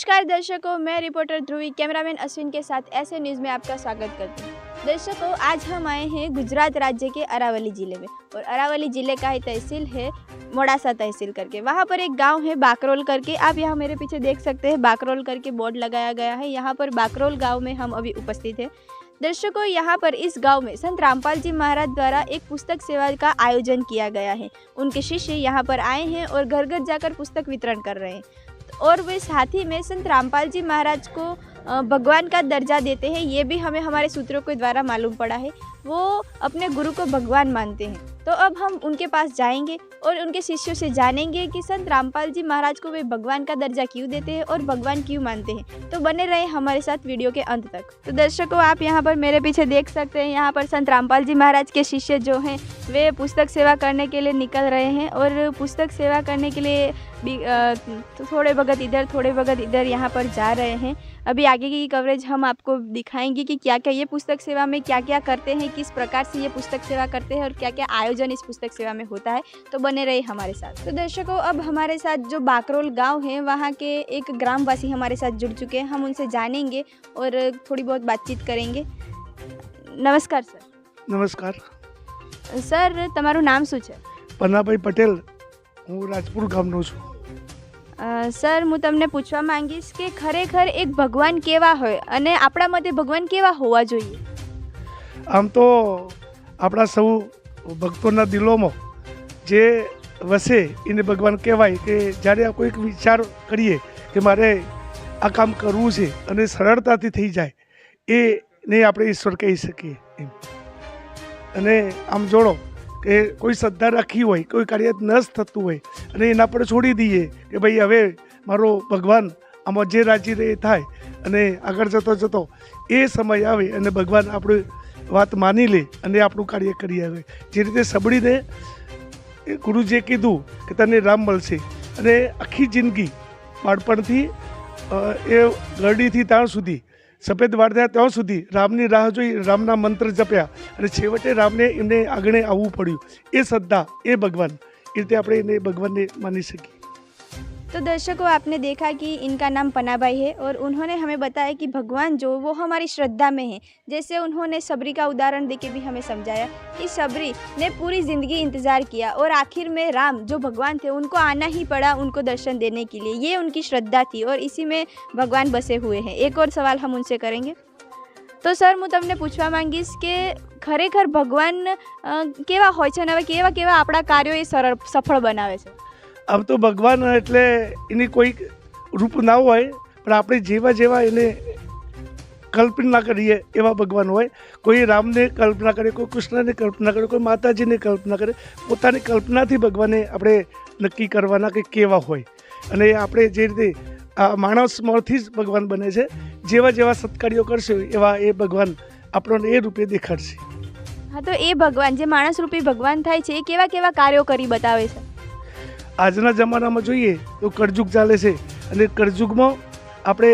नमस्कार दर्शकों, मैं रिपोर्टर ध्रुवी कैमरामैन अश्विन के साथ ऐसे न्यूज़ में आपका स्वागत करती हूँ। दर्शकों, आज हम आए हैं गुजरात राज्य के अरावली ज़िले में और अरावली ज़िले का ही तहसील है मोड़ासा तहसील करके। वहाँ पर एक गांव है बाकरोल करके। आप यहाँ मेरे पीछे देख सकते हैं बाकरोल करके बोर्ड लगाया गया है। यहाँ पर बाकरोल गाँव में हम अभी उपस्थित हैं। दर्शकों, यहाँ पर इस गांव में संत रामपाल जी महाराज द्वारा एक पुस्तक सेवा का आयोजन किया गया है। उनके शिष्य यहाँ पर आए हैं और घर घर जाकर पुस्तक वितरण कर रहे हैं और वे साथ ही में संत रामपाल जी महाराज को भगवान का दर्जा देते हैं। ये भी हमें हमारे सूत्रों के द्वारा मालूम पड़ा है। वो अपने गुरु को भगवान मानते हैं। तो अब हम उनके पास जाएंगे और उनके शिष्यों से जानेंगे कि संत रामपाल जी महाराज को वे भगवान का दर्जा क्यों देते हैं और भगवान क्यों मानते हैं। तो बने रहे हमारे साथ वीडियो के अंत तक। तो दर्शकों, आप यहाँ पर मेरे पीछे देख सकते हैं, यहाँ पर संत रामपाल जी महाराज के शिष्य जो हैं वे पुस्तक सेवा करने के लिए निकल रहे हैं और पुस्तक सेवा करने के लिए थोड़े भगत इधर थोड़े भगत इधर यहाँ पर जा रहे हैं। अभी आगे की कवरेज हम आपको दिखाएंगे कि क्या क्या ये पुस्तक सेवा में क्या क्या करते हैं, किस प्रकार से ये पुस्तक सेवा करते हैं और क्या क्या आयोजन इस पुस्तक सेवा में होता है। तो बने रहे हमारे साथ। तो दर्शकों, अब हमारे साथ जो बाकरोल गांव है वहाँ के एक ग्रामवासी हमारे साथ जुड़ चुके हैं। हम उनसे जानेंगे और थोड़ी बहुत बातचीत करेंगे। नमस्कार सर। नमस्कार सर, તમારું નામ શું છે? પન્નાભાઈ પટેલ, હું રાજપુર ગામનો છું। સર, હું તમને પૂછવા માંગીશ કે ખરેખર એક ભગવાન કેવા હોય અને આપણા મતે ભગવાન કેવા હોવા જોઈએ? આમ તો આપણા સૌ ભક્તોના દિલોમાં જે વસે એને ભગવાન કહેવાય કે જ્યારે આ કોઈક વિચાર કરીએ કે મારે આ કામ કરવું છે અને સરળતાથી થઈ જાય એને આપણે ઈશ્વર કહી શકીએ એમ। અને આમ જોડો કે કોઈ શ્રદ્ધા રાખી હોય, કોઈ કાર્ય ન થતું હોય અને એના પર છોડી દઈએ કે ભાઈ હવે મારો ભગવાન આમાં જે રાજી રહે થાય અને આગળ જતો જતો એ સમય આવે અને ભગવાન આપણી વાત માની લે અને આપણું કાર્ય કરી આવે। જે રીતે સબડીને ગુરુજીએ કીધું કે તને રામ મળશે અને આખી જિંદગી બાળપણથી એ ગરડીથી ત્યાં સુધી સફેદ વાળ થયા ત્યાં સુધી રામની રાહ જોઈ, રામના મંત્ર જપ્યા અને છેવટે રામને એમને આગળ આવવું પડ્યું। એ શ્રદ્ધા, એ ભગવાન, એ રીતે આપણે એને ભગવાનને માની શકીએ। तो दर्शकों, आपने देखा कि इनका नाम पन्नाभाई है और उन्होंने हमें बताया कि भगवान जो वो हमारी श्रद्धा में है। जैसे उन्होंने सबरी का उदाहरण देके भी हमें समझाया कि सबरी ने पूरी ज़िंदगी इंतज़ार किया और आखिर में राम जो भगवान थे उनको आना ही पड़ा उनको दर्शन देने के लिए। ये उनकी श्रद्धा थी और इसी में भगवान बसे हुए हैं। एक और सवाल हम उनसे करेंगे। तो सर, હું તમને પૂછવા માંગીશ કે ખરેખર ભગવાન કેવા હોય છે અને હવે કેવા કેવા આપણા કાર્યો એ સફળ બનાવે છે? આમ તો ભગવાન એટલે એની કોઈ રૂપ ના હોય, પણ આપણે જેવા જેવા એને કલ્પના કરીએ એવા ભગવાન હોય। કોઈ રામને કલ્પના કરે, કોઈ કૃષ્ણને કલ્પના કરે, કોઈ માતાજીને કલ્પના કરે। પોતાની કલ્પનાથી ભગવાને આપણે નક્કી કરવાના કે કેવા હોય અને આપણે જે રીતે આ માણસમાંથી જ ભગવાન બને છે। જેવા જેવા સત્કાર્યો કરશે એવા એ ભગવાન આપણને એ રૂપે દેખાડશે। હા, તો એ ભગવાન જે માણસ રૂપી ભગવાન થાય છે એ કેવા કેવા કાર્યો કરી બતાવે છે? આજના જમાનામાં જોઈએ તો કળયુગ ચાલે છે અને કળયુગમાં આપણે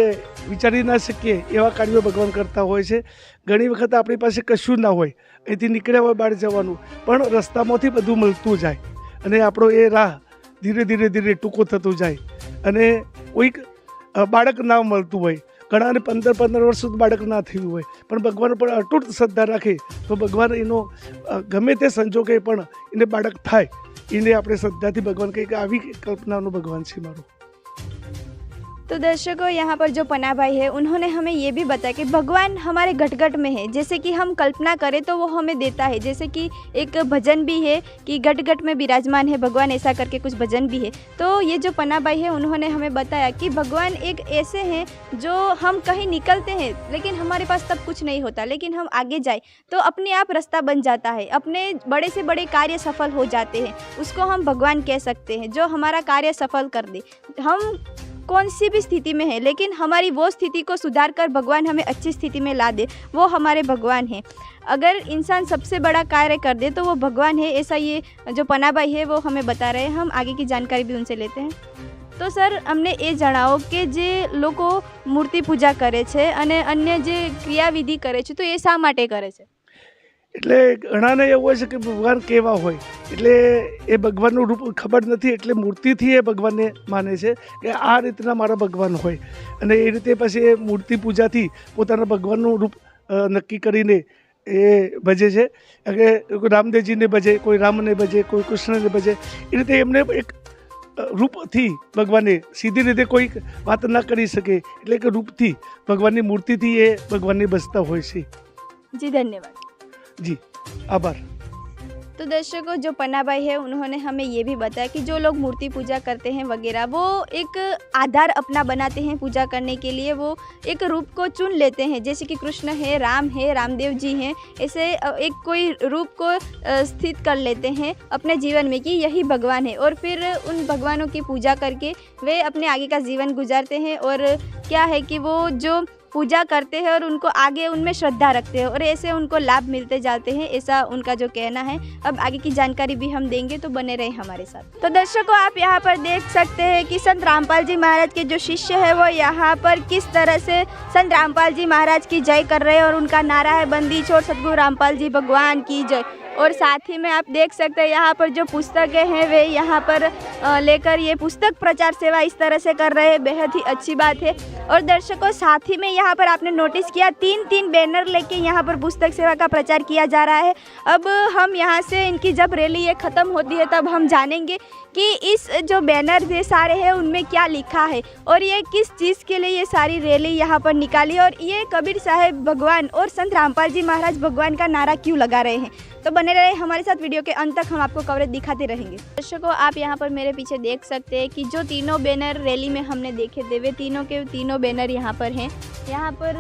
વિચારી ના શકીએ એવા કાર્યો ભગવાન કરતા હોય છે। ઘણી વખત આપણી પાસે કશું ના હોય, અહીંથી નીકળ્યા હોય બહાર જવાનું, પણ રસ્તામાંથી બધું મળતું જાય અને આપણો એ રાહ ધીરે ધીરે ધીરે ટૂંકો થતો જાય અને કોઈક બાળક ના મળતું હોય, ઘણાને 15 વર્ષ સુધી બાળક ના થયું હોય, પણ ભગવાન પર અતૂટ શ્રદ્ધા રાખે તો ભગવાન એનો ગમે તે સંજોગે પણ એને બાળક થાય। એને આપણે શ્રદ્ધાથી ભગવાન કહીએ કે આવી કલ્પનાનો ભગવાન છે મારો। तो दर्शकों, यहाँ पर जो पन्नाभाई है उन्होंने हमें ये भी बताया कि भगवान हमारे घट घट में है। जैसे कि हम कल्पना करें तो वो हमें देता है। जैसे कि एक भजन भी है कि घट घट में विराजमान है भगवान, ऐसा करके कुछ भजन भी है। तो ये जो पन्नाभाई है उन्होंने हमें बताया कि भगवान एक ऐसे हैं जो हम कहीं निकलते हैं लेकिन हमारे पास तब कुछ नहीं होता, लेकिन हम आगे जाए तो अपने आप रास्ता बन जाता है, अपने बड़े से बड़े कार्य सफल हो जाते हैं। उसको हम भगवान कह सकते हैं जो हमारा कार्य सफल कर दे। हम कौन सी भी स्थिति में है लेकिन हमारी वो स्थिति को सुधार कर भगवान हमें अच्छी स्थिति में ला दे, वो हमारे भगवान हैं। अगर इंसान सबसे बड़ा कार्य कर दे तो वो भगवान है, ऐसा ये जो पन्नाभाई है वो हमें बता रहे हैं। हम आगे की जानकारी भी उनसे लेते हैं। तो सर, अમને એ જણાવો કે જે લોકો મૂર્તિ પૂજા કરે છે અને અન્ય જે ક્રિયાવિધિ કરે છે તો એ શા માટે કરે છે? એટલે ઘણાને એવું હોય છે કે ભગવાન કેવા હોય, એટલે એ ભગવાનનું રૂપ ખબર નથી, એટલે મૂર્તિથી એ ભગવાનને માને છે કે આ રીતના મારા ભગવાન હોય, અને એ રીતે પછી એ મૂર્તિ પૂજાથી પોતાના ભગવાનનું રૂપ નક્કી કરીને એ ભજે છે. કે કોઈ રામદેવજીને ભજે, કોઈ રામને ભજે, કોઈ કૃષ્ણને ભજે, એ રીતે એમને એક રૂપથી ભગવાને સીધી રીતે કોઈ વાત ના કરી શકે, એટલે કે રૂપથી ભગવાનની મૂર્તિથી એ ભગવાનને ભજતા હોય છે. जी धन्यवाद। જી આભાર. तो दर्शकों, जो पन्ना भाई है उन्होंने हमें ये भी बताया कि जो लोग मूर्ति पूजा करते हैं वगैरह, वो एक आधार अपना बनाते हैं पूजा करने के लिए, वो एक रूप को चुन लेते हैं, जैसे कि कृष्ण है, राम है, रामदेव जी हैं, ऐसे एक कोई रूप को स्थित कर लेते हैं अपने जीवन में कि यही भगवान है, और फिर उन भगवानों की पूजा करके वे अपने आगे का जीवन गुजारते हैं। और क्या है कि वो जो पूजा करते हैं और उनको आगे उनमें श्रद्धा रखते हैं, और ऐसे उनको लाभ मिलते जाते हैं, ऐसा उनका जो कहना है। अब आगे की जानकारी भी हम देंगे, तो बने रहे हमारे साथ। तो दर्शकों, आप यहाँ पर देख सकते हैं कि संत रामपाल जी महाराज के जो शिष्य है वो यहाँ पर किस तरह से संत रामपाल जी महाराज की जय कर रहे हैं, और उनका नारा है बंदी छोड़ सतगुरु रामपाल जी भगवान की जय। और साथ ही में आप देख सकते हैं यहाँ पर जो पुस्तकें हैं वे यहाँ पर लेकर ये पुस्तक प्रचार सेवा इस तरह से कर रहे हैं, बेहद ही अच्छी बात है। और दर्शकों, साथ ही में यहाँ पर आपने नोटिस किया 3-3 बैनर लेके यहाँ पर पुस्तक सेवा का प्रचार किया जा रहा है। अब हम यहाँ से इनकी जब रैली ये ख़त्म होती है तब हम जानेंगे कि इस जो बैनर ये सारे हैं उनमें क्या लिखा है, और ये किस चीज़ के लिए ये सारी रैली यहाँ पर निकाली, और ये कबीर साहब भगवान और संत रामपाल जी महाराज भगवान का नारा क्यों लगा रहे हैं। तो बने रहे हमारे साथ, वीडियो के अंत तक हम आपको कवरेज दिखाते रहेंगे। दर्शकों, आप यहाँ पर मेरे पीछे देख सकते हैं कि जो तीनों बैनर रैली में हमने देखे थे वे तीनों के तीनों बैनर यहाँ पर हैं। यहाँ पर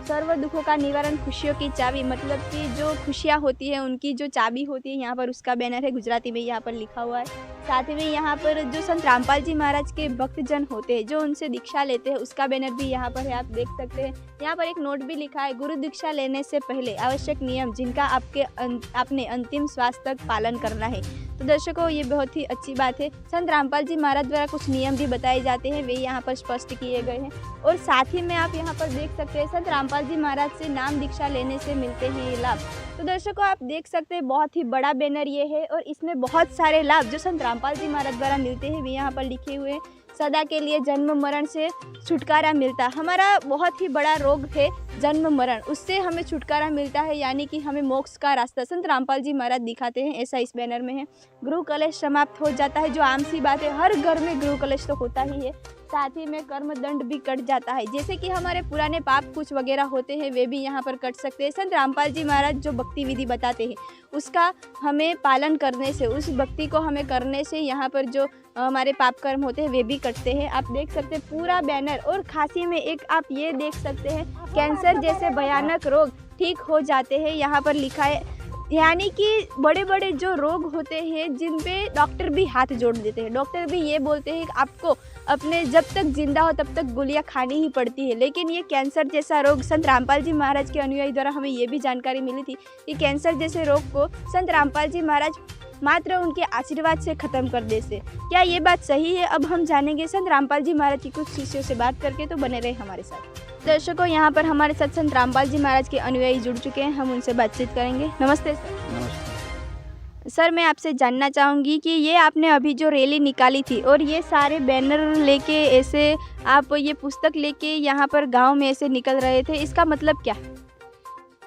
सर्व दुखों का निवारण, खुशियों की चाबी, मतलब कि जो खुशियाँ होती है उनकी जो चाबी होती है यहाँ पर, उसका बैनर है, गुजराती में यहाँ पर लिखा हुआ है। साथ ही में यहाँ पर जो संत रामपाल जी महाराज के भक्तजन होते हैं जो उनसे दीक्षा लेते हैं, उसका बैनर भी यहाँ पर है, आप देख सकते हैं। यहाँ पर एक नोट भी लिखा है, गुरु दीक्षा लेने से पहले आवश्यक नियम जिनका आपने अंतिम श्वास तक पालन करना है। तो दर्शकों, ये बहुत ही अच्छी बात है। संत रामपाल जी महाराज द्वारा कुछ नियम भी बताए जाते हैं, वे यहाँ पर स्पष्ट किए गए हैं। और साथ ही में आप यहाँ पर देख सकते हैं संत रामपाल जी महाराज से नाम दीक्षा लेने से मिलते हैं ये लाभ। तो दर्शकों, आप देख सकते हैं बहुत ही बड़ा बैनर ये है, और इसमें बहुत सारे लाभ जो संत रामपाल जी महाराज द्वारा मिलते हैं वे यहाँ पर लिखे हुए हैं। सदा के लिए जन्म मरण से छुटकारा मिलता, हमारा बहुत ही बड़ा रोग है जन्म मरण, उससे हमें छुटकारा मिलता है, यानी कि हमें मोक्ष का रास्ता संत रामपाल जी महाराज दिखाते हैं, ऐसा इस बैनर में है। गृह कलश समाप्त हो जाता है, जो आम सी बात है, हर घर में गृह कलश तो होता ही है। साथ ही में कर्म दंड भी कट जाता है, जैसे कि हमारे पुराने पाप कुछ वगैरह होते हैं वे भी यहाँ पर कट सकते हैं। संत रामपाल जी महाराज जो भक्ति विधि बताते हैं उसका हमें पालन करने से, उस भक्ति को हमें करने से यहाँ पर जो हमारे पाप कर्म होते हैं वे भी कटते हैं। आप देख सकते हैं पूरा बैनर। और खांसी में एक आप ये देख सकते हैं, कैंसर जैसे भयानक रोग ठीक हो जाते हैं, यहाँ पर लिखा है। यानी कि बड़े बड़े जो रोग होते हैं जिन पे डॉक्टर भी हाथ जोड़ देते हैं, डॉक्टर भी ये बोलते हैं कि आपको अपने जब तक जिंदा हो तब तक गोलियां खानी ही पड़ती है, लेकिन ये कैंसर जैसा रोग संत रामपाल जी महाराज के अनुयायी द्वारा हमें ये भी जानकारी मिली थी कि कैंसर जैसे रोग को संत रामपाल जी महाराज मात्र उनके आशीर्वाद से ख़त्म कर दे से। क्या ये बात सही है? अब हम जानेंगे संत रामपाल जी महाराज की कुछ शिष्यों से बात करके, तो बने रहे हमारे साथ। दर्शकों, यहाँ पर हमारे साथ संत रामपाल जी महाराज के अनुयायी जुड़ चुके हैं, हम उनसे बातचीत करेंगे। नमस्ते सर। नमस्ते सर, मैं आपसे जानना चाहूँगी कि ये आपने अभी जो रैली निकाली थी और ये सारे बैनर लेके ऐसे आप ये पुस्तक लेके यहाँ पर गांव में ऐसे निकल रहे थे, इसका मतलब क्या है?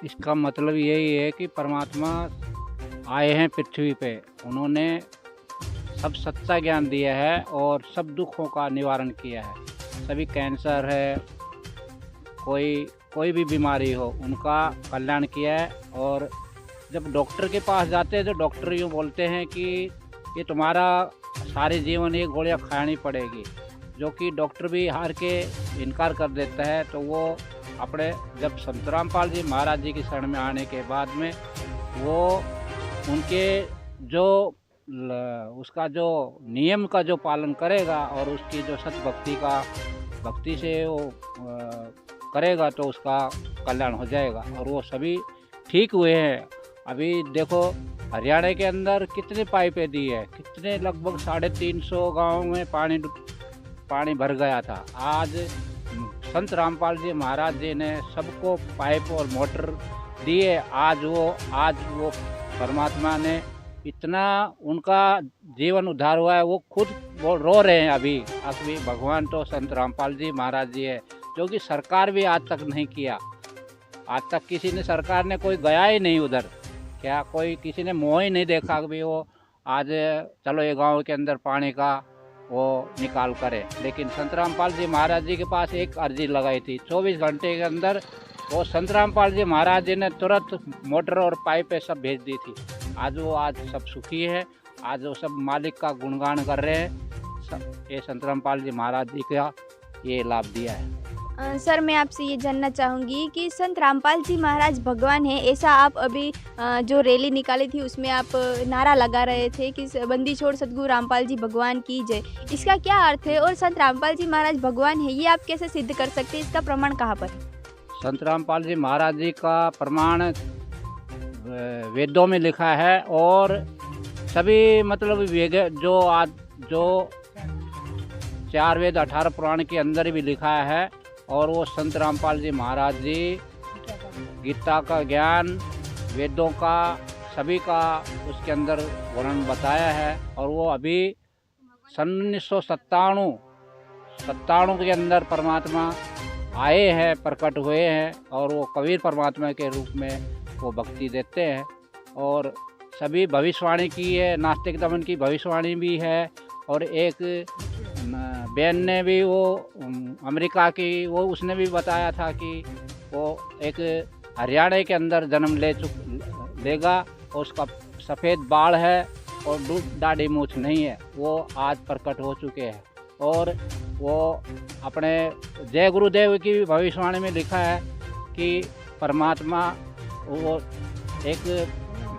इसका मतलब यही है कि परमात्मा आए हैं पृथ्वी पे, उन्होंने सब सच्चा ज्ञान दिया है और सब दुखों का निवारण किया है। सभी कैंसर है, कोई भी बीमारी हो, उनका कल्याण किया है। और जब डॉक्टर के पास जाते हैं तो डॉक्टर यूँ बोलते हैं कि ये तुम्हारा सारे जीवन ये गोलियां खानी पड़ेगी, जो कि डॉक्टर भी हार के इनकार कर देता है। तो वो अपने जब संत रामपाल जी महाराज जी की शरण में आने के बाद में वो उनके जो उसका जो नियम का जो पालन करेगा और उसकी जो भक्ति से वो करेगा तो उसका कल्याण हो जाएगा। और वो सभी ठीक हुए हैं। अभी देखो हरियाणा के अंदर कितने पाइपें दी है, कितने लगभग 350 गाँव में पानी भर गया था। आज संत रामपाल जी महाराज जी ने सबको पाइप और मोटर दिए। आज वो परमात्मा ने इतना उनका जीवन उद्धार हुआ है, वो खुद वो रो रहे हैं अभी। भगवान तो संत रामपाल जी महाराज जी है, जो कि सरकार भी आज तक नहीं किया। आज तक किसी ने सरकार ने कोई गया ही नहीं उधर, क्या कोई किसी ने मुँह ही नहीं देखा कि भी वो आज चलो ये गांव के अंदर पानी का वो निकाल करे। लेकिन संत रामपाल जी महाराज जी के पास एक अर्जी लगाई थी, 24 घंटे के अंदर वो संत रामपाल जी महाराज जी ने तुरंत मोटर और पाइपें सब भेज दी थी। आज सब सुखी है, आज वो सब मालिक का गुणगान कर रहे हैं। ये संत रामपाल जी महाराज जी का ये लाभ दिया है। सर मैं आपसे ये जानना चाहूँगी कि संत रामपाल जी महाराज भगवान है, ऐसा आप अभी जो रैली निकाली थी उसमें आप नारा लगा रहे थे कि बंदी छोड़ सद्गुरु रामपाल जी भगवान की जय। इसका क्या अर्थ है और संत रामपाल जी महाराज भगवान है ये आप कैसे सिद्ध कर सकते हैं, इसका प्रमाण कहाँ पर है? संत रामपाल जी महाराज जी का प्रमाण वेदों में लिखा है और सभी मतलब जो 4 वेद 18 पुराण के अंदर भी लिखा है। और वो संत रामपाल जी महाराज जी गीता का ज्ञान, वेदों का, सभी का उसके अंदर वर्णन बताया है। और वो अभी 1997 के अंदर परमात्मा आए हैं, प्रकट हुए हैं और वो कबीर परमात्मा के रूप में वो भक्ति देते हैं। और सभी भविष्यवाणी की है, नास्तिक दमन की भविष्यवाणी भी है। और एक बहन ने भी वो अमेरिका की वो उसने भी बताया था कि वो एक हरियाणा के अंदर जन्म लेगा और उसका सफ़ेद बाल है और दाढ़ी मूछ नहीं है, वो आज प्रकट हो चुके हैं। और वो अपने जय गुरुदेव की भी भविष्यवाणी में लिखा है कि परमात्मा वो एक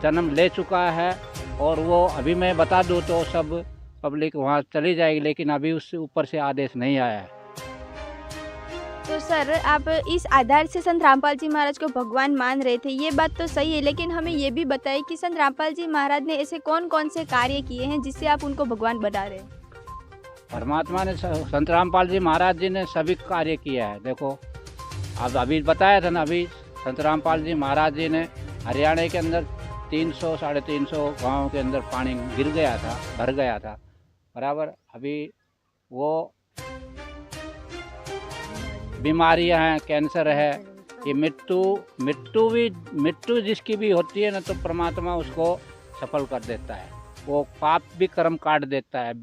जन्म ले चुका है। और वो अभी मैं बता दूँ तो सब पब्लिक वहाँ चली जाएगी, लेकिन अभी उससे ऊपर से आदेश नहीं आया है। तो सर आप इस आधार से संत रामपाल जी महाराज को भगवान मान रहे थे, ये बात तो सही है, लेकिन हमें ये भी बताइए कि संत रामपाल जी महाराज ने ऐसे कौन कौन से कार्य किए हैं जिससे आप उनको भगवान बना रहे हैं? परमात्मा ने संत रामपाल जी महाराज जी ने सभी कार्य किया है। देखो अब अभी बताया था ना, अभी संत रामपाल जी महाराज जी ने हरियाणा के अंदर 300 साढ़े 300 गाँव के अंदर पानी गिर गया था, भर गया था बराबर। अभी वो बीमारियां हैं, कैंसर है, ये मृत्यु जिसकी भी होती है ना, तो परमात्मा उसको सफल कर देता है। वो पाप भी कर्म काट देता है,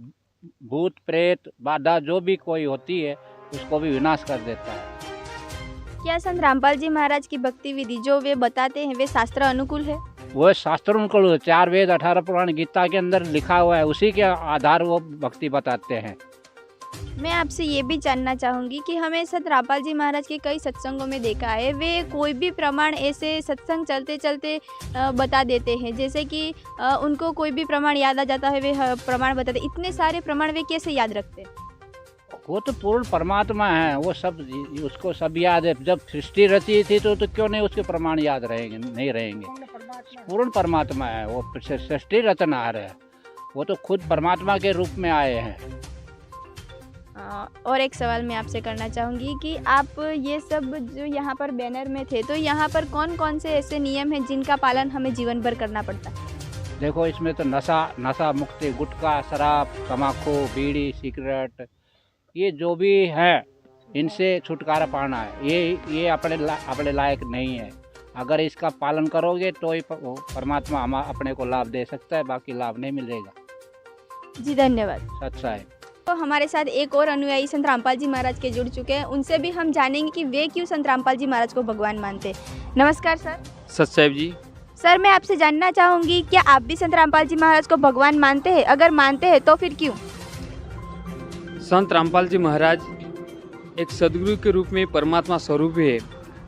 भूत प्रेत बाधा जो भी कोई होती है उसको भी विनाश कर देता है। क्या संत रामपाल जी महाराज की भक्ति विधि जो वे बताते हैं वे शास्त्र अनुकूल है? वो शास्त्र अनुकूल 4 वेद 18 पुराण गीता के अंदर लिखा हुआ है, उसी के आधार वो भक्ति बताते हैं। मैं आपसे ये भी जानना चाहूँगी कि हमें संत रामपाल जी महाराज के कई सत्संगों में देखा है, वे कोई भी प्रमाण ऐसे सत्संग चलते चलते बता देते हैं, जैसे कि उनको कोई भी प्रमाण याद आ जाता है वे प्रमाण बताते। इतने सारे प्रमाण वे कैसे याद रखते हैं? वो तो पूर्ण परमात्मा है, वो सब उसको सब याद है। जब सृष्टि रची थी तो क्यों नहीं उसके प्रमाण याद रहेंगे? नहीं रहेंगे। पूर्ण परमात्मा है, वो सृष्टि रचनहार है, वो तो खुद परमात्मा के रूप में आए हैं। और एक सवाल मैं आपसे करना चाहूँगी कि आप ये सब जो यहाँ पर बैनर में थे, तो यहाँ पर कौन कौन से ऐसे नियम हैं जिनका पालन हमें जीवन भर करना पड़ता है? देखो इसमें तो नशा मुक्ति, गुटखा, शराब, तम्बाकू, बीड़ी, सिगरेट, ये जो भी है इनसे छुटकारा पाना है। ये अपने लायक नहीं है। अगर इसका पालन करोगे तो ही परमात्मा हम अपने को लाभ दे सकता है, बाकी लाभ नहीं मिलेगा। जी धन्यवाद। सच्चा है। तो हमारे साथ एक और अनुयायी संत रामपाल जी महाराज के जुड़ चुके हैं, उनसे भी हम जानेंगे कि वे क्यों संत रामपाल जी महाराज को भगवान मानते हैं। नमस्कार सर। सत साहिब जी। सर मैं आपसे जानना चाहूँगी क्या आप भी संत रामपाल जी महाराज को भगवान मानते हैं? अगर मानते हैं तो फिर क्यों? संत रामपाल जी महाराज एक सदगुरु के रूप में परमात्मा स्वरूप है।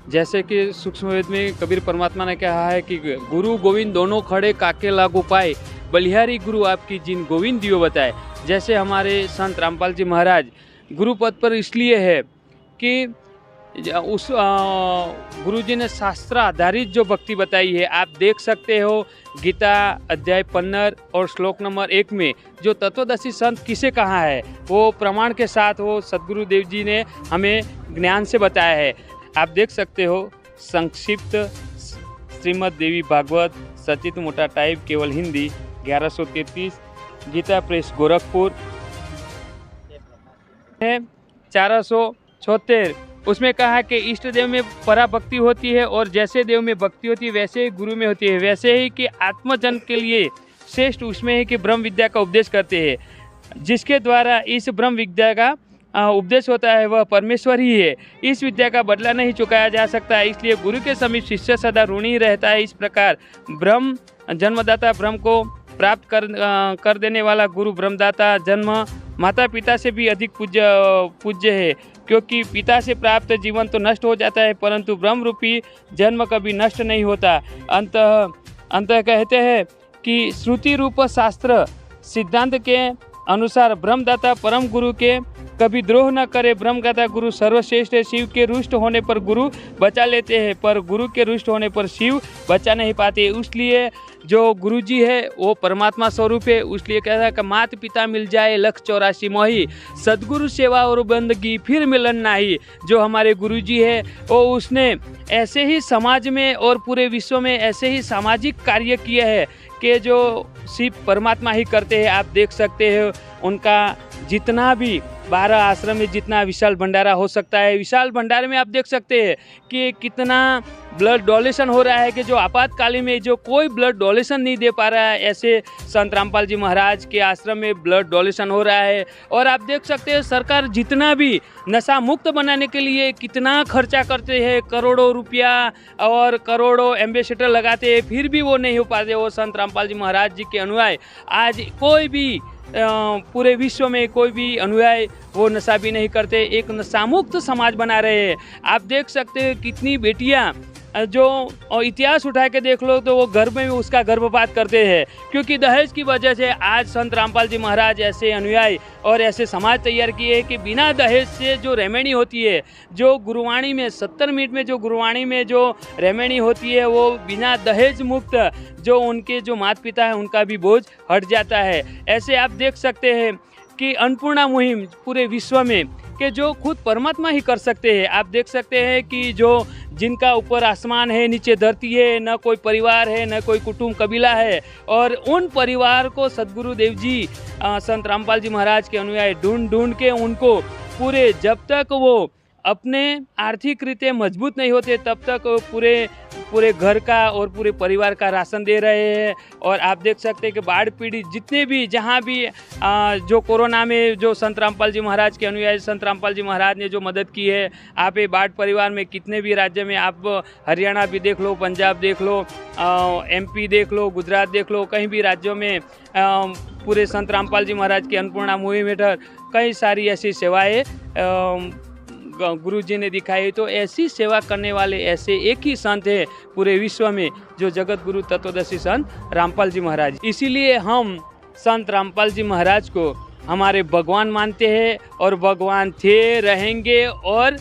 जैसे कि सूक्ष्म वेद में कबीर परमात्मा ने कहा है कि गुरु गोविंद दोनों खड़े काके लागू पाए, बलिहारी गुरु आपकी जिन गोविंद दियो बताए। जैसे हमारे संत रामपाल जी महाराज गुरु पद पर इसलिए है कि उस गुरुजी ने शास्त्र आधारित जो भक्ति बताई है, आप देख सकते हो गीता अध्याय 15 और श्लोक नंबर 1 में जो तत्वदर्शी संत किसे कहा है, वो प्रमाण के साथ वो सदगुरु देव जी ने हमें ज्ञान से बताया है। आप देख सकते हो संक्षिप्त श्रीमद् देवी भागवत सचित मोटा टाइप केवल हिंदी 1133, गीता प्रेस गोरखपुर है 476। उसमें कहा कि इष्ट देव में पराभक्ति होती है और जैसे देव में भक्ति होती है वैसे ही गुरु में होती है। वैसे ही कि आत्मजन के लिए श्रेष्ठ उसमें है कि ब्रह्म विद्या का उपदेश करते हैं। जिसके द्वारा इस ब्रह्म विद्या का उपदेश होता है वह परमेश्वर ही है। इस विद्या का बदला नहीं चुकाया जा सकता है, इसलिए गुरु के समीप शिष्य सदा ऋणी रहता है। इस प्रकार ब्रह्म जन्मदाता ब्रह्म को प्राप्त कर देने वाला गुरु ब्रह्मदाता जन्म माता पिता से भी अधिक पूज्य है, क्योंकि पिता से प्राप्त जीवन तो नष्ट हो जाता है परंतु ब्रह्म रूपी जन्म कभी नष्ट नहीं होता। अंत कहते हैं कि श्रुति रूप शास्त्र सिद्धांत के अनुसार ब्रह्मदाता परम गुरु के कभी द्रोह न करे। ब्रह्मदाता गुरु सर्वश्रेष्ठ है। शिव के रुष्ट होने पर गुरु बचा लेते हैं पर गुरु के रुष्ट होने पर शिव बचा नहीं पाते। इसलिए जो गुरु जी है वो परमात्मा स्वरूप है। इसलिए कहता है कि माता पिता मिल जाए 184 मोही, सदगुरु सेवा और बंदगी फिर मिलन नाही। जो हमारे गुरु जी है वो उसने ऐसे ही समाज में और पूरे विश्व में ऐसे ही सामाजिक कार्य किए हैं कि जो सिर्फ परमात्मा ही करते हैं। आप देख सकते हो उनका जितना भी 12 आश्रम में जितना विशाल भंडारा हो सकता है, विशाल भंडारे में आप देख सकते हैं कि कितना ब्लड डोनेशन हो रहा है कि जो आपातकालीन में जो कोई ब्लड डोनेशन नहीं दे पा रहा है, ऐसे संत रामपाल जी महाराज के आश्रम में ब्लड डोनेशन हो रहा है। और आप देख सकते हैं सरकार जितना भी नशा मुक्त बनाने के लिए कितना खर्चा करते हैं, करोड़ों रुपया और करोड़ों एम्बेसडर लगाते हैं, फिर भी वो नहीं हो पाते। वो संत रामपाल जी महाराज जी के अनुयायी आज कोई भी पूरे विश्व में कोई भी अनुयायी वो नशा भी नहीं करते, एक नशामुक्त समाज बना रहे हैं। आप देख सकते हैं कितनी बेटियां जो इतिहास उठा के देख लो तो वो गर्भ में उसका गर्भपात करते हैं, क्योंकि दहेज की वजह से आज संत रामपाल जी महाराज ऐसे अनुयायी और ऐसे समाज तैयार किए हैं कि बिना दहेज से जो रेमेडी होती है, जो गुरुवाणी में 70 मिनट में जो गुरुवाणी में जो रेमेडी होती है वो बिना दहेज मुक्त, जो उनके जो माता पिता है उनका भी बोझ हट जाता है। ऐसे आप देख सकते हैं कि अन्नपूर्णा मुहिम पूरे विश्व में कि जो खुद परमात्मा ही कर सकते हैं। आप देख सकते हैं कि जो जिनका ऊपर आसमान है नीचे धरती है, न कोई परिवार है न कोई कुटुंब कबीला है, और उन परिवार को सदगुरु देव जी संत रामपाल जी महाराज के अनुयायी ढूंढ के उनको पूरे जब तक वो अपने आर्थिक रीते मजबूत नहीं होते तब तक पूरे घर का और पूरे परिवार का राशन दे रहे हैं। और आप देख सकते हैं कि बाढ़ पीड़ित जितने भी जहाँ भी जो कोरोना में जो संत रामपाल जी महाराज के अनुयायी संत रामपाल जी महाराज ने जो मदद की है, आप ये बाढ़ परिवार में कितने भी राज्य में आप हरियाणा भी देख लो, पंजाब देख लो, MP देख लो, गुजरात देख लो, कहीं भी राज्यों में पूरे संत रामपाल जी महाराज की अन्नपूर्णा मुहिम हेठળ कई सारी ऐसी सेवाएँ गुरु जी ने दिखाई। तो ऐसी सेवा करने वाले ऐसे एक ही संत है पूरे विश्व में जो जगत गुरु तत्वदर्शी संत रामपाल जी महाराज। इसीलिए हम संत रामपाल जी महाराज को हमारे भगवान मानते हैं और भगवान थे, रहेंगे और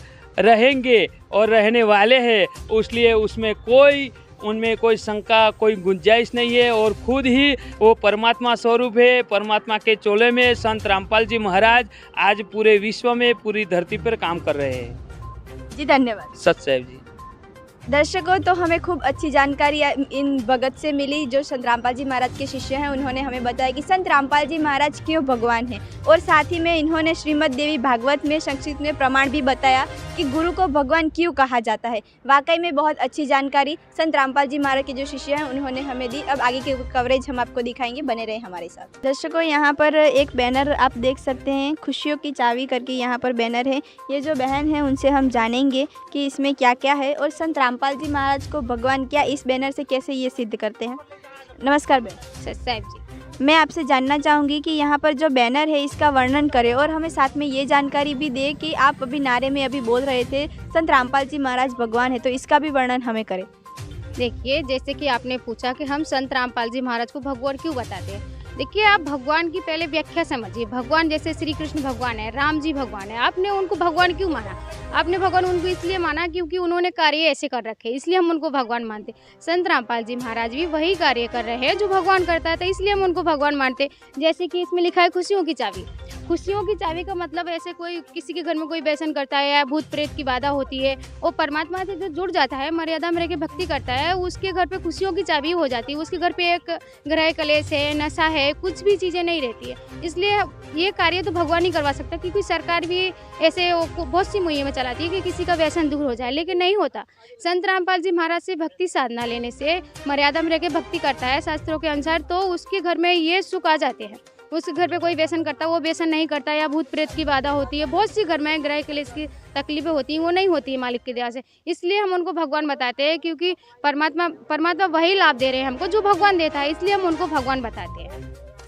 रहने वाले हैं। इसलिए उसमें उनमें कोई शंका कोई गुंजाइश नहीं है और खुद ही वो परमात्मा स्वरूप है। परमात्मा के चोले में संत रामपाल जी महाराज आज पूरे विश्व में पूरी धरती पर काम कर रहे हैं। जी धन्यवाद। सत साहेब जी। दर्शकों, तो हमें खूब अच्छी जानकारी इन भगत से मिली जो संत रामपाल जी महाराज के शिष्य हैं। उन्होंने हमें बताया कि संत रामपाल जी महाराज क्यों भगवान हैं, और साथ ही में इन्होंने श्रीमद् देवी भागवत में संस्कृत में प्रमाण भी बताया कि गुरु को भगवान क्यों कहा जाता है। वाकई में बहुत अच्छी जानकारी संत रामपाल जी महाराज के जो शिष्य हैं उन्होंने हमें दी। अब आगे की कवरेज हम आपको दिखाएंगे, बने रहे हमारे साथ। दर्शकों, यहाँ पर एक बैनर आप देख सकते हैं, खुशियों की चाबी करके यहाँ पर बैनर है। ये जो बहन है उनसे हम जानेंगे कि इसमें क्या क्या है और संत रामपाल जी महाराज को भगवान क्या इस बैनर से कैसे ये सिद्ध करते हैं। नमस्कार बहन। साहिब जी, मैं आपसे जानना चाहूँगी कि यहाँ पर जो बैनर है इसका वर्णन करें और हमें साथ में ये जानकारी भी दे कि आप अभी नारे में अभी बोल रहे थे संत रामपाल जी महाराज भगवान है, तो इसका भी वर्णन हमें करें। देखिए, जैसे कि आपने पूछा कि हम संत रामपाल जी महाराज को भगवान क्यों बताते हैं, देखिए, आप भगवान की पहले व्याख्या समझिए। भगवान जैसे श्री कृष्ण भगवान है, राम जी भगवान है, आपने उनको भगवान क्यों माना? आपने भगवान उनको इसलिए माना क्योंकि उन्होंने कार्य ऐसे कर रखे, इसलिए हम उनको भगवान मानते। संत रामपाल जी महाराज भी वही कार्य कर रहे हैं जो भगवान करता है, तो इसलिए हम उनको भगवान मानते। जैसे कि इसमें लिखा है खुशियों की चाबी। खुशियों की चाबी का मतलब ऐसे कोई किसी के घर में कोई व्यसन करता है या भूत प्रेत की बाधा होती है, वो परमात्मा से जो जुड़ जाता है, मर्यादा में रह के भक्ति करता है, उसके घर पे खुशियों की चाबी हो जाती है। उसके घर पे एक ग्रह कलेश है, नशा है, कुछ भी चीज़ें नहीं रहती है। इसलिए ये कार्य तो भगवान ही करवा सकता है, क्योंकि सरकार भी ऐसे बहुत सी मुहिमें चलाती है कि किसी का व्यसन दूर हो जाए, लेकिन नहीं होता। संत रामपाल जी महाराज से भक्ति साधना लेने से, मर्यादा में रह के भक्ति करता है शास्त्रों के अनुसार, तो उसके घर में ये सुख आ जाते हैं। उस घर पे कोई व्यसन करता, वो व्यसन नहीं करता, या भूत प्रेत की बाधा होती है, बहुत सी घर में ग्रह कलेश की तकलीफें होती हैं, वो नहीं होती है मालिक की दया से। इसलिए हम उनको भगवान बताते हैं, क्योंकि परमात्मा वही लाभ दे रहे हैं हमको जो भगवान देता है, इसलिए हम उनको भगवान बताते हैं।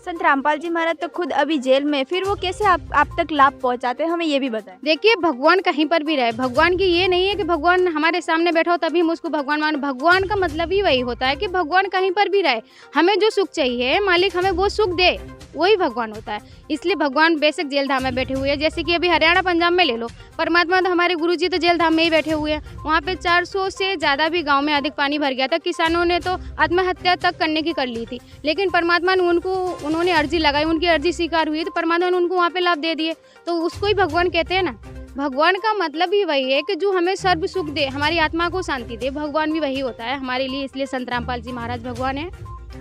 संत रामपाल जी महाराज तो खुद अभी जेल में, फिर वो कैसे आप तक लाभ पहुंचाते हैं, हमें ये भी बताएं। देखिए, भगवान कहीं पर भी रहे, भगवान की ये नहीं है कि भगवान हमारे सामने बैठा हो तभी हम उसको भगवान मानो। भगवान का मतलब ही वही होता है कि भगवान कहीं पर भी रहे, हमें जो सुख चाहिए मालिक हमें वो सुख दे, वही भगवान होता है। इसलिए भगवान बेशक जेल धाम में बैठे हुए हैं। जैसे कि अभी हरियाणा पंजाब में ले लो, परमात्मा तो हमारे गुरुजी तो जेल धाम में ही बैठे हुए हैं। वहाँ पे 400 से ज़्यादा भी गांव में अधिक पानी भर गया था, किसानों ने तो आत्महत्या तक करने की कर ली थी, लेकिन परमात्मा ने उन्होंने अर्जी लगाई, उनकी अर्जी स्वीकार हुई, तो परमात्मा ने उनको वहाँ पे लाभ दे दिए। तो उसको ही भगवान कहते हैं ना। भगवान का मतलब ही वही है कि जो हमें सर्व सुख दे, हमारी आत्मा को शांति दे, भगवान भी वही होता है हमारे लिए। इसलिए संत रामपाल जी महाराज भगवान है,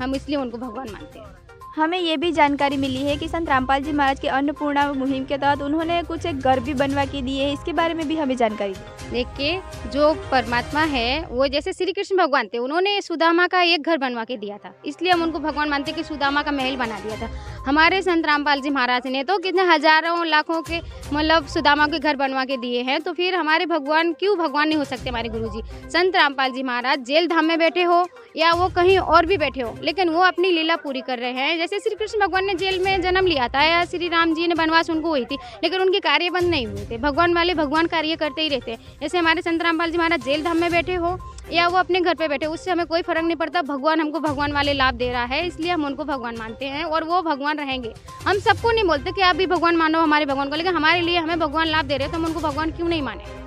हम इसलिए उनको भगवान मानते हैं। हमें ये भी जानकारी मिली है कि संत रामपाल जी महाराज के अन्नपूर्णा मुहिम के तहत उन्होंने कुछ एक घर भी बनवा के दिए है, इसके बारे में भी हमें जानकारी दी। देखिए, जो परमात्मा है वो जैसे श्री कृष्ण भगवान थे, उन्होंने सुदामा का एक घर बनवा के दिया था, इसलिए हम उनको भगवान मानते कि सुदामा का महल बना दिया था। हमारे संत रामपाल जी महाराज ने तो कितने हजारों लाखों के मतलब सुदामा के घर बनवा के दिए हैं, तो फिर हमारे भगवान क्यों भगवान नहीं हो सकते हमारे गुरुजी? संत रामपाल जी महाराज जेल धाम में बैठे हो या वो कहीं और भी बैठे हो, लेकिन वो अपनी लीला पूरी कर रहे हैं। जैसे श्री कृष्ण भगवान ने जेल में जन्म लिया था, या श्री राम जी ने वनवास उनको हुई थी, लेकिन उनके कार्य बंद नहीं हुए थे। भगवान वाले भगवान कार्य करते ही रहते हैं। जैसे हमारे संत रामपाल जी महाराज जेल धाम में बैठे हो या वो अपने घर पे बैठे, उससे हमें कोई फर्क नहीं पड़ता। भगवान हमको भगवान वाले लाभ दे रहा है, इसलिए हम उनको भगवान मानते हैं और वो भगवान रहेंगे। हम सबको नहीं बोलते कि आप भी भगवान मानो हमारे भगवान को, लेकिन हमारे लिए हमें भगवान लाभ दे रहे हैं, तो हम उनको भगवान क्यों नहीं माने।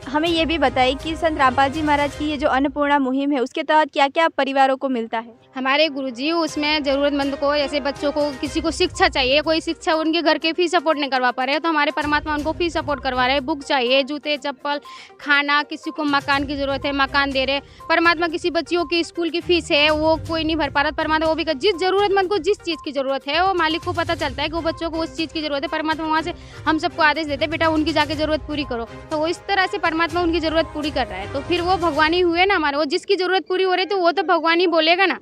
हमें ये भी बताइए कि संत रामपाल जी महाराज की ये जो अन्नपूर्णा मुहिम है, उसके तहत क्या क्या परिवारों को मिलता है? हमारे गुरुजी उसमें ज़रूरतमंद को, जैसे बच्चों को किसी को शिक्षा चाहिए, कोई शिक्षा उनके घर के फीस सपोर्ट नहीं करवा पा रहे, तो हमारे परमात्मा उनको फीस सपोर्ट करवा रहे हैं। बुक चाहिए, जूते चप्पल, खाना, किसी को मकान की ज़रूरत है, मकान दे रहे। परमात्मा किसी बच्चियों की स्कूल की फ़ीस है वो कोई नहीं भर पा रहा, परमात्मा वो भी जिस ज़रूरतमंद को जिस चीज़ की ज़रूरत है वो मालिक को पता चलता है कि वो बच्चों को उस चीज़ की ज़रूरत है। परमात्मा वहाँ से हम सबको आदेश देते हैं, बेटा उनकी जाके ज़रूरत पूरी करो, तो वो इस तरह से परमात्मा उनकी ज़रूरत पूरी कर रहा है। तो फिर वो भगवान ही हुए ना हमारे, वो जिसकी ज़रूरत पूरी हो रही तो वो तो भगवान ही बोलेगा ना।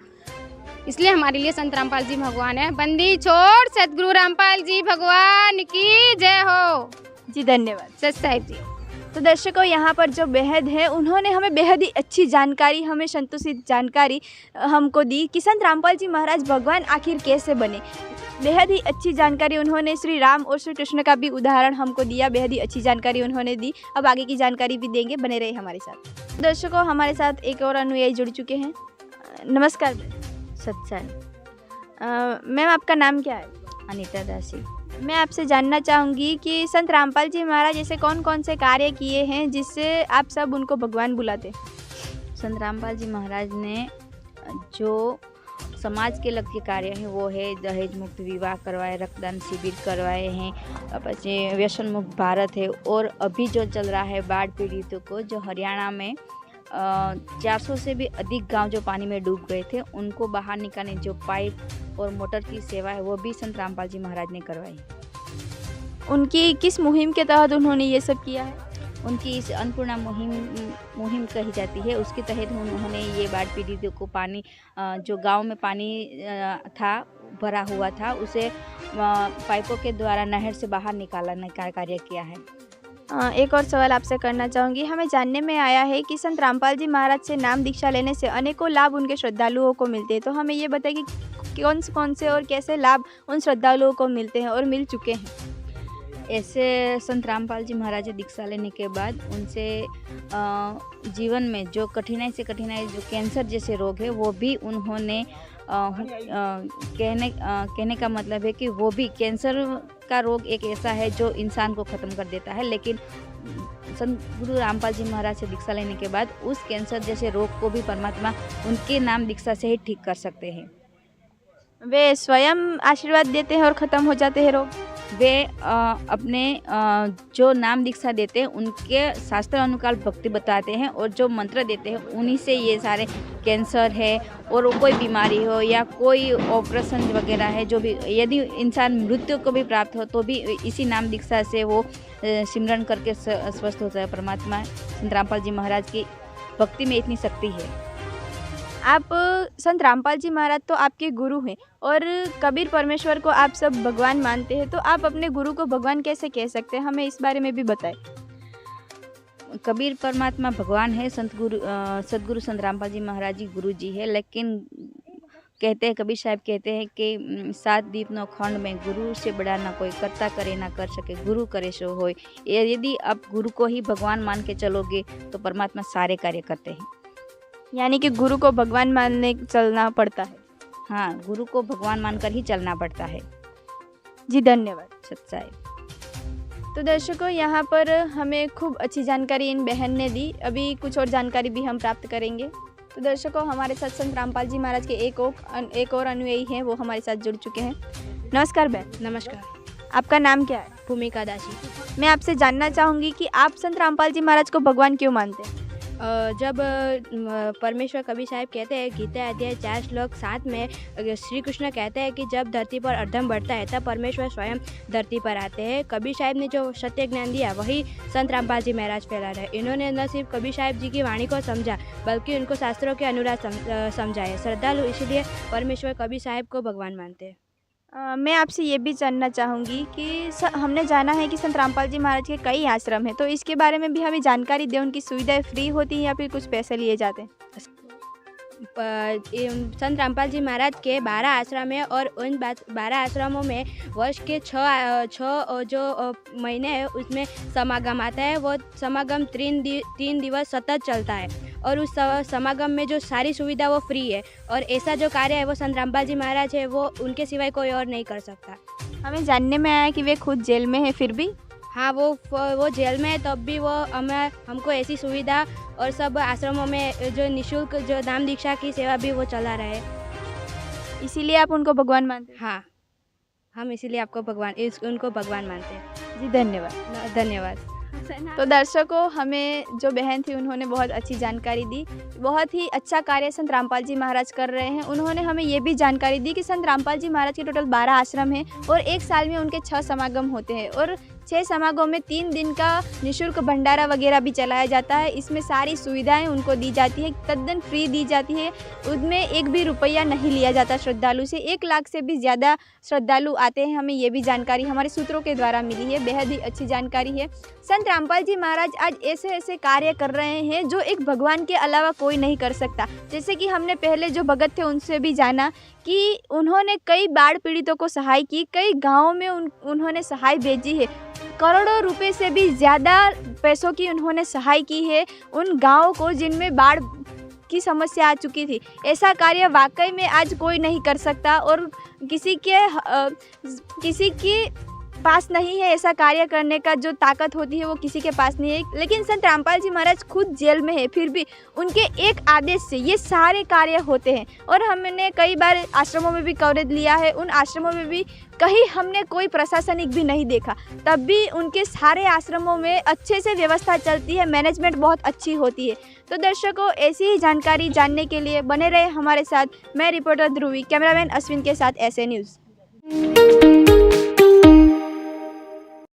इसलिए हमारे लिए संत रामपाल जी भगवान है। बंदी छोड़ सतगुरु रामपाल जी भगवान की जय हो। जी धन्यवाद सच साहिब जी। तो दर्शकों, यहाँ पर जो बेहद है, उन्होंने हमें बेहद ही अच्छी जानकारी, हमें संतोषित जानकारी हमको दी कि संत रामपाल जी महाराज भगवान आखिर कैसे बने। बेहद ही अच्छी जानकारी उन्होंने श्री राम और श्री कृष्ण का भी उदाहरण हमको दिया, बेहद ही अच्छी जानकारी उन्होंने दी। अब आगे की जानकारी भी देंगे, बने रहे हमारे साथ। दर्शकों, हमारे साथ एक और अनुयायी जुड़ चुके हैं। नमस्कार सत्संग। मैम, आपका नाम क्या है? अनीता दासी। मैं आपसे जानना चाहूँगी कि संत रामपाल जी महाराज ऐसे कौन कौन से कार्य किए हैं जिससे आप सब उनको भगवान बुलाते? संत रामपाल जी महाराज ने जो समाज के लक्ष्य कार्य हैं वो है दहेज मुक्त विवाह करवाए, रक्तदान शिविर करवाए हैं, પછી व्यसन मुक्त भारत है। और अभी जो चल रहा है बाढ़ पीड़ितों को, जो हरियाणा में 400 से भी अधिक गांव जो पानी में डूब गए थे, उनको बाहर निकालने जो पाइप और मोटर की सेवा है वो भी संत रामपाल जी महाराज ने करवाई। उनकी किस मुहिम के तहत उन्होंने ये सब किया है? उनकी इस अन्नपूर्णा मुहिम कही जाती है, उसके तहत उन्होंने ये बाढ़ पीड़ितों को पानी, जो गांव में पानी था भरा हुआ था, उसे पाइपों के द्वारा नहर से बाहर निकालने का कार्य किया है। एक और सवाल आपसे करना चाहूँगी। हमें जानने में आया है कि संत रामपाल जी महाराज से नाम दीक्षा लेने से अनेकों लाभ उनके श्रद्धालुओं को मिलते हैं, तो हमें ये बताइए कि कौन से और कैसे लाभ उन श्रद्धालुओं को मिलते हैं और मिल चुके हैं? ऐसे संत रामपाल जी महाराज दीक्षा लेने के बाद उनसे जीवन में जो कठिनाई जो कैंसर जैसे रोग है वो भी उन्होंने कहने का मतलब है कि वो भी कैंसर का रोग एक ऐसा है जो इंसान को ख़त्म कर देता है, लेकिन संत गुरु रामपाल जी महाराज से दीक्षा लेने के बाद उस कैंसर जैसे रोग को भी परमात्मा उनके नाम दीक्षा से ही ठीक कर सकते हैं। वे स्वयं आशीर्वाद देते हैं और ख़त्म हो जाते हैं रोग। वे अपने जो नाम दीक्षा देते हैं उनके शास्त्र अनुसार भक्ति बताते हैं और जो मंत्र देते हैं उन्हीं से ये सारे कैंसर है और कोई बीमारी हो या कोई ऑपरेशन वगैरह है, जो भी यदि इंसान मृत्यु को भी प्राप्त हो तो भी इसी नाम दीक्षा से वो सिमरन करके स्वस्थ होता है। परमात्मा संत रामपाल जी महाराज की भक्ति में इतनी शक्ति है। आप संत रामपाल जी महाराज तो आपके गुरु हैं और कबीर परमेश्वर को आप सब भगवान मानते हैं, तो आप अपने गुरु को भगवान कैसे कह सकते हैं, हमें इस बारे में भी बताएं। कबीर परमात्मा भगवान है, सदगुरु संत रामपाल जी महाराज जी गुरु जी है, लेकिन कहते हैं, कबीर साहब कहते हैं कि 7 दीप 9 खंड में गुरु से बड़ा ना कोई, करता करे ना कर सके, गुरु करे सो होय। यदि आप गुरु को ही भगवान मान के चलोगे तो परमात्मा सारे कार्य करते हैं। यानी कि गुरु को भगवान मानने चलना पड़ता है। हाँ, गुरु को भगवान मानकर ही चलना पड़ता है। जी धन्यवाद। सच्चाई। तो दर्शकों, यहाँ पर हमें खूब अच्छी जानकारी इन बहन ने दी। अभी कुछ और जानकारी भी हम प्राप्त करेंगे। तो दर्शकों, हमारे साथ संत रामपाल जी महाराज के एक और अनुयायी हैं, वो हमारे साथ जुड़ चुके हैं। नमस्कार बहन। नमस्कार। आपका नाम क्या है? भूमिका दासी। मैं आपसे जानना चाहूँगी कि आप संत रामपाल जी महाराज को भगवान क्यों मानते हैं? जब परमेश्वर कबीर साहब कहते हैं गीता अध्याय 4 श्लोक 7 में श्री कृष्ण कहते हैं कि जब धरती पर अधर्म बढ़ता है तब परमेश्वर स्वयं धरती पर आते हैं। कबीर साहब ने जो सत्य ज्ञान दिया वही संत रामपाल जी महाराज फैला रहे। इन्होंने न सिर्फ कबीर साहब जी की वाणी को समझा बल्कि उनको शास्त्रों के अनुराग समझाए। श्रद्धालु इसलिए परमेश्वर कबीर साहब को भगवान मानते हैं। मैं आपसे ये भी जानना चाहूँगी कि हमने जाना है कि संत रामपाल जी महाराज के कई आश्रम हैं, तो इसके बारे में भी हमें जानकारी दें। उनकी सुविधाएं फ्री होती हैं या फिर कुछ पैसे लिए जाते हैं? संत रामपाल जी महाराज के 12 आश्रम है और उन 12 आश्रमों में वर्ष के 6 जो महीने हैं उसमें समागम आता है। वो समागम 3 दिवस सतत चलता है और उस समागम में जो सारी सुविधा वो फ्री है और ऐसा जो कार्य है वो संत रामपाल जी महाराज है, वो उनके सिवाय कोई और नहीं कर सकता। हमें जानने में आया कि वे खुद जेल में हैं, फिर भी? हाँ, वो जेल में है तब भी वो हमको ऐसी सुविधा और सब आश्रमों में जो निःशुल्क जो नाम दीक्षा की सेवा भी वो चला रहे हैं। इसीलिए आप उनको भगवान मानते हैं? हाँ, हम इसीलिए उनको भगवान मानते हैं। जी धन्यवाद। धन्यवाद। तो दर्शकों, हमें जो बहन थी उन्होंने बहुत अच्छी जानकारी दी। बहुत ही अच्छा कार्य संत रामपाल जी महाराज कर रहे हैं। उन्होंने हमें ये भी जानकारी दी कि संत रामपाल जी महाराज के टोटल 12 आश्रम हैं और एक साल में उनके 6 समागम होते हैं और 6 समागम में 3 दिन का निःशुल्क भंडारा वगैरह भी चलाया जाता है। इसमें सारी सुविधाएं उनको दी जाती है, तद्दन फ्री दी जाती है। उसमें एक भी रुपया नहीं लिया जाता श्रद्धालु से। 1 लाख से भी ज़्यादा श्रद्धालु आते हैं। हमें ये भी जानकारी हमारे सूत्रों के द्वारा मिली है, बेहद ही अच्छी जानकारी है। संत रामपाल जी महाराज आज ऐसे कार्य कर रहे हैं जो एक भगवान के अलावा कोई नहीं कर सकता। जैसे कि हमने पहले जो भगत थे उनसे भी जाना कि उन्होंने कई बाढ़ पीड़ितों को सहाय की, कई गाँवों में उन्होंने सहाय भेजी है। करोड़ों रुपए से भी ज़्यादा पैसों की उन्होंने सहाय की है उन गाँवों को जिनमें बाढ़ की समस्या आ चुकी थी। ऐसा कार्य वाकई में आज कोई नहीं कर सकता और किसी के पास नहीं है ऐसा कार्य करने का जो ताकत होती है वो किसी के पास नहीं है। लेकिन संत रामपाल जी महाराज खुद जेल में है, फिर भी उनके एक आदेश से ये सारे कार्य होते हैं। और हमने कई बार आश्रमों में भी कवरेज लिया है, उन आश्रमों में भी कहीं हमने कोई प्रशासनिक भी नहीं देखा, तब भी उनके सारे आश्रमों में अच्छे से व्यवस्था चलती है, मैनेजमेंट बहुत अच्छी होती है। तो दर्शकों, ऐसी ही जानकारी जानने के लिए बने रहे हमारे साथ। मैं रिपोर्टर ध्रुवी, कैमरामैन अश्विन के साथ ऐसे न्यूज़।